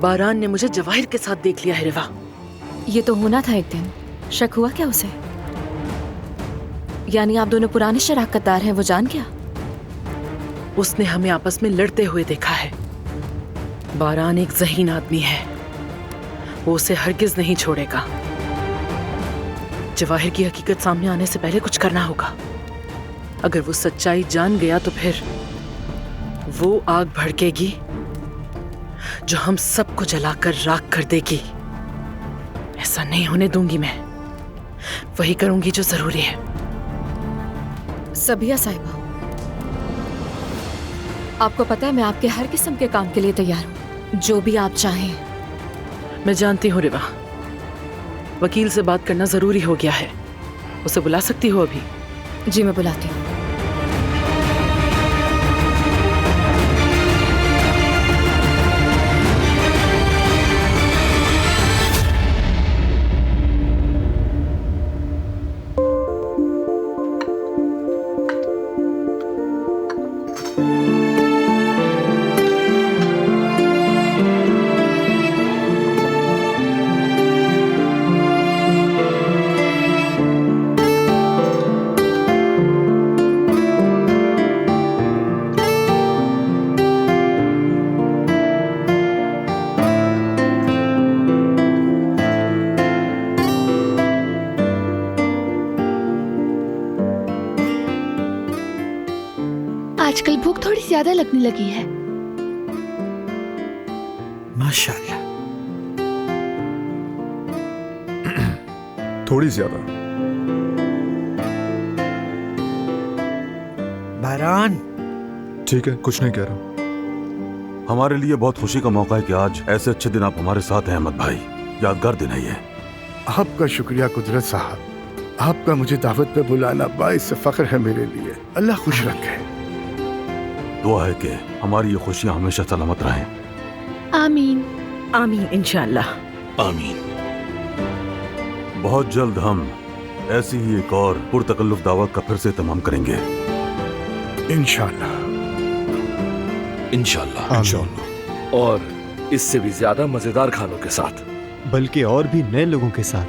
बारान ने मुझे जवाहिर के साथ देख लिया है रिवा। ये तो होना था एक दिन। शक हुआ क्या उसे? यानी आप दोनों पुराने शराकतदार हैं, वो जान गया? उसने हमें आपस में लड़ते हुए देखा है। बारान एक ज़हीन आदमी है, वो उसे हरगिज नहीं छोड़ेगा। जवाहिर की हकीकत सामने आने से पहले कुछ करना होगा। अगर वो सच्चाई जान गया तो फिर वो आग भड़केगी जो हम सबको जलाकर राख कर देगी। ऐसा नहीं होने दूंगी मैं। वही करूंगी जो जरूरी है। सबिया साहिबा, आपको पता है मैं आपके हर किस्म के काम के लिए तैयार हूँ, जो भी आप चाहें। मैं जानती हूँ रिवा, वकील से बात करना जरूरी हो गया है। उसे बुला सकती हो अभी? जी मैं बुलाती हूँ। आजकल भूख थोड़ी ज्यादा लगने लगी है। माशाल्लाह। थोड़ी ज्यादा। बारान, ठीक है, कुछ नहीं कह रहा। हमारे लिए बहुत खुशी का मौका है कि आज ऐसे अच्छे दिन आप हमारे साथ हैं अहमद भाई। यादगार दिन है ये। आपका शुक्रिया कुदरत साहब। आपका मुझे दावत पे बुलाना बाइस फख्र है मेरे लिए। अल्लाह खुश रखे। दुआ है कि हमारी ये खुशियां हमेशा सलामत रहें। आमीन। आमीन इंशाअल्लाह। आमीन। बहुत जल्द हम ऐसी ही एक और पुरतकल्लुफ दावत का फिर से तमाम करेंगे इंशाअल्लाह। इंशाअल्लाह। और इससे भी ज्यादा मजेदार खानों के साथ, बल्कि और भी नए लोगों के साथ।